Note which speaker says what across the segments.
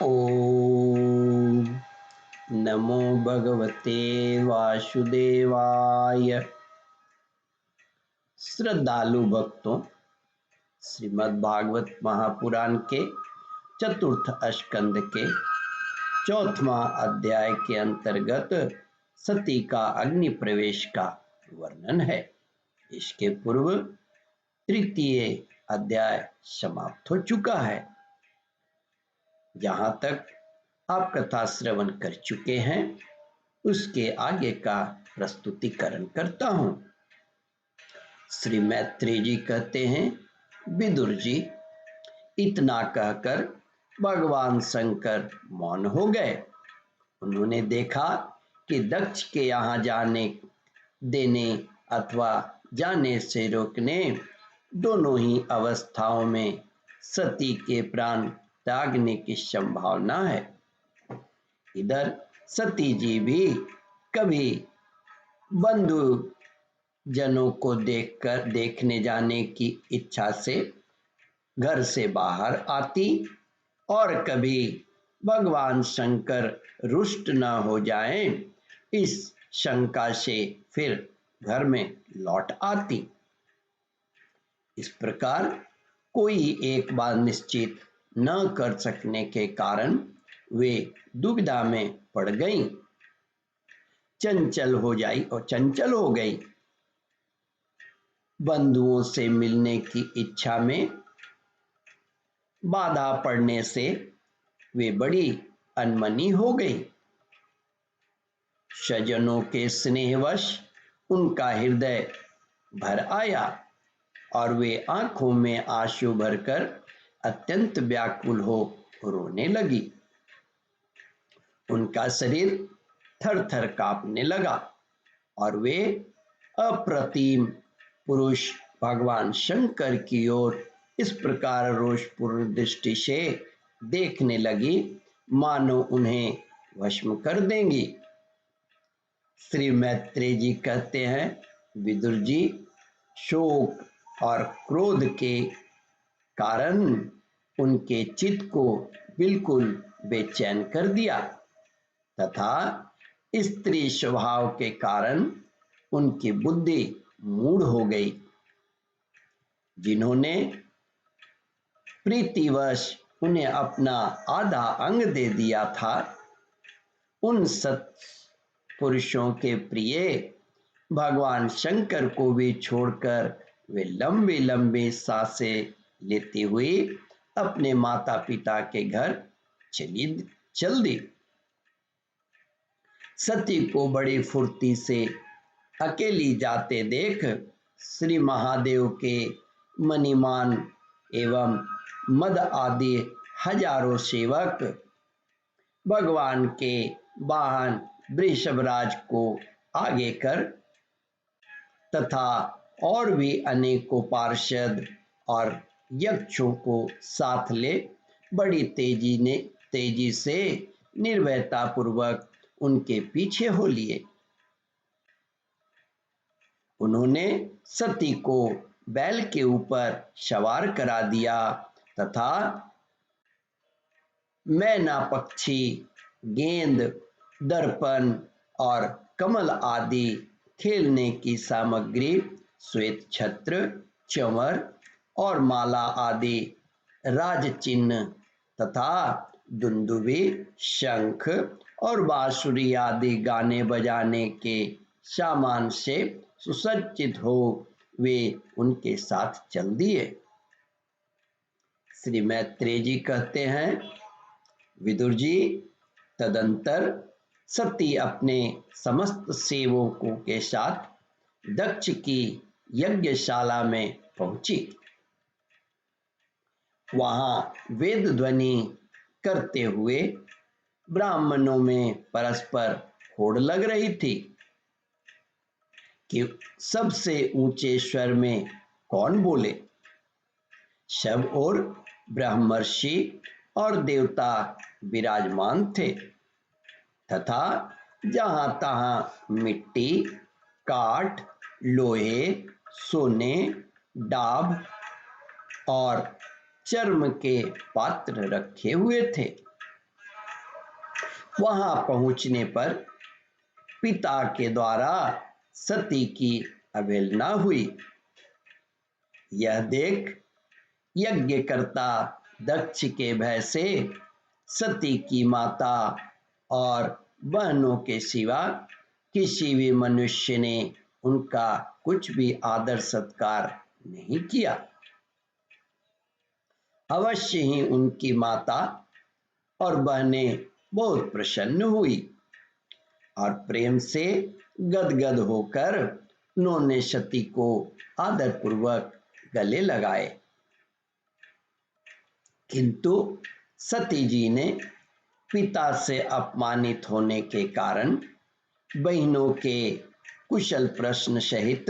Speaker 1: ओम नमो भगवते वासुदेवाय। श्रद्धालु भक्तों, श्रीमद् भागवत महापुराण के चतुर्थ स्कंद के चौथवा अध्याय के अंतर्गत सती का अग्नि प्रवेश का वर्णन है। इसके पूर्व तृतीय अध्याय समाप्त हो चुका है। जहाँ तक आप कथा श्रवण कर चुके हैं उसके आगे का प्रस्तुतिकरण करता हूँ। श्री मैत्रेय जी कहते हैं, विदुर जी, इतना कहकर भगवान शंकर मौन हो गए। उन्होंने देखा कि दक्ष के यहाँ जाने देने अथवा जाने से रोकने दोनों ही अवस्थाओं में सती के प्राण त्यागने की संभावना है। इधर सती जी भी कभी बंधु जनों को देखने जाने की इच्छा से घर से बाहर आती और कभी भगवान शंकर रुष्ट न हो जाएं, इस शंका से फिर घर में लौट आती। इस प्रकार कोई एक बात निश्चित न कर सकने के कारण वे दुविधा में पड़ गईं, चंचल हो गई। बंधुओं से मिलने की इच्छा में बाधा पड़ने से वे बड़ी अनमनी हो गई। स्वजनों के स्नेहवश उनका हृदय भर आया और वे आंखों में आंसू भरकर अत्यंत व्याकुल हो रोने लगी। उनका शरीर थर थर कांपने लगा और वे अप्रतिम पुरुष भगवान शंकर की ओर इस प्रकार रोषपूर्ण दृष्टि से देखने लगी मानो उन्हें भस्म कर देंगी। श्री मैत्रेय जी कहते हैं, विदुर जी, शोक और क्रोध के कारण उनके चित्त को बिल्कुल बेचैन कर दिया तथा स्त्री स्वभाव के कारण उनकी बुद्धि मूढ़ हो गई। जिन्होंने प्रीतिवश उन्हें अपना आधा अंग दे दिया था, उन सत पुरुषों के प्रिय भगवान शंकर को भी छोड़कर वे लंबी लंबी सांसें लेती हुई अपने माता पिता के घर चल दी। सती को बड़ी फुर्ती से अकेली जाते देख श्री महादेव के मणिमान एवं मद आदि हजारों सेवक भगवान के वाहन वृषभराज को आगे कर तथा और भी अनेकों पार्षद और यक्षों को साथ ले बड़ी तेजी से निर्भयता पूर्वक उनके पीछे हो लिए। उन्होंने सती को बैल के ऊपर सवार करा दिया तथा मैना पक्षी, गेंद, दर्पण और कमल आदि खेलने की सामग्री, श्वेत छत्र, चंवर और माला आदि राज चिन्ह तथा दुंदुभी, शंख और बांसुरी आदि गाने बजाने के सामान से सुसज्जित हो वे उनके साथ चल दिए। श्री मैत्रेय जी कहते हैं, विदुर जी, तदंतर सती अपने समस्त सेवकों के साथ दक्ष की यज्ञशाला में पहुंची। वहां वेद ध्वनि करते हुए ब्राह्मणों में परस्पर होड़ लग रही थी कि सबसे ऊंचे स्वर में कौन बोले। सब और ब्रह्मर्षि और देवता विराजमान थे तथा जहां तहां मिट्टी, काठ, लोहे, सोने, डाब और चर्म के पात्र रखे हुए थे। वहां पहुंचने पर पिता के द्वारा सती की अवहेलना हुई। यह देख यज्ञकर्ता दक्ष के भय से सती की माता और बहनों के सिवा किसी भी मनुष्य ने उनका कुछ भी आदर सत्कार नहीं किया। अवश्य ही उनकी माता और बहनें बहुत प्रसन्न हुई और प्रेम से गदगद होकर उन्होंने सती को आदरपूर्वक गले लगाए। किंतु सती जी ने पिता से अपमानित होने के कारण बहनों के कुशल प्रश्न सहित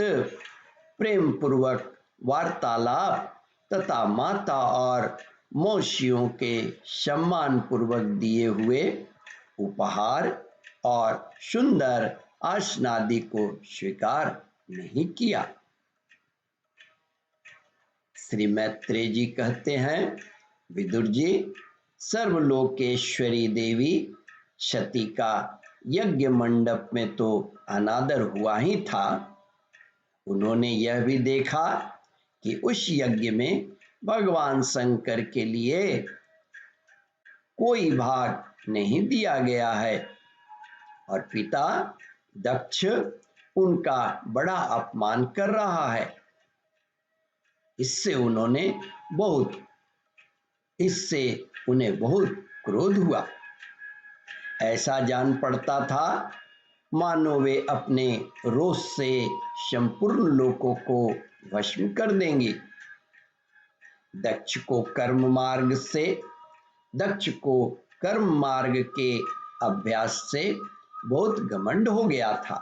Speaker 1: प्रेम पूर्वक वार्तालाप तथा माता और मौसियों के सम्मान पूर्वक दिए हुए उपहार और सुंदर आसनादि को स्वीकार नहीं किया। श्री मैत्रेय जी कहते हैं, विदुर जी, सर्वलोकेश्वरी देवी सती का यज्ञ मंडप में तो अनादर हुआ ही था। उन्होंने यह भी देखा कि उस यज्ञ में भगवान शंकर के लिए कोई भाग नहीं दिया गया है और पिता दक्ष उनका बड़ा अपमान कर रहा है। इससे उन्हें बहुत क्रोध हुआ। ऐसा जान पड़ता था मानो वे अपने रोष से संपूर्ण लोकों को भस्म कर देंगी। दक्ष को कर्म मार्ग के अभ्यास से बहुत घमंड हो गया था।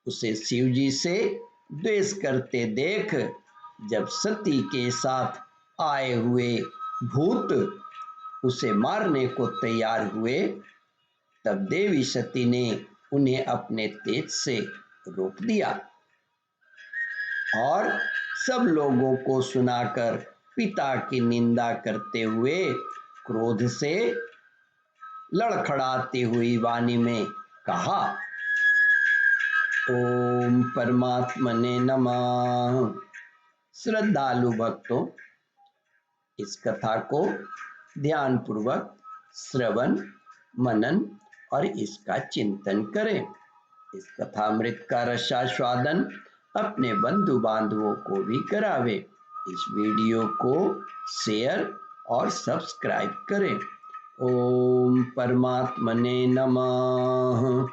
Speaker 1: उसे शिव जी से द्वेष करते देख जब सती के साथ आए हुए भूत उसे मारने को तैयार हुए, तब देवी सती ने उन्हें अपने तेज से रोक दिया और सब लोगों को सुनाकर पिता की निंदा करते हुए क्रोध से लड़खड़ाती हुई वाणी में कहा, ओम परमात्मने नमः। श्रद्धालु भक्तों, इस कथा को ध्यान पूर्वक श्रवण मनन और इसका चिंतन करें। इस कथामृत का रसास्वादन अपने बंधु बांधवों को भी करावे। इस वीडियो को शेयर और सब्सक्राइब करें। ओम परमात्मने नमः।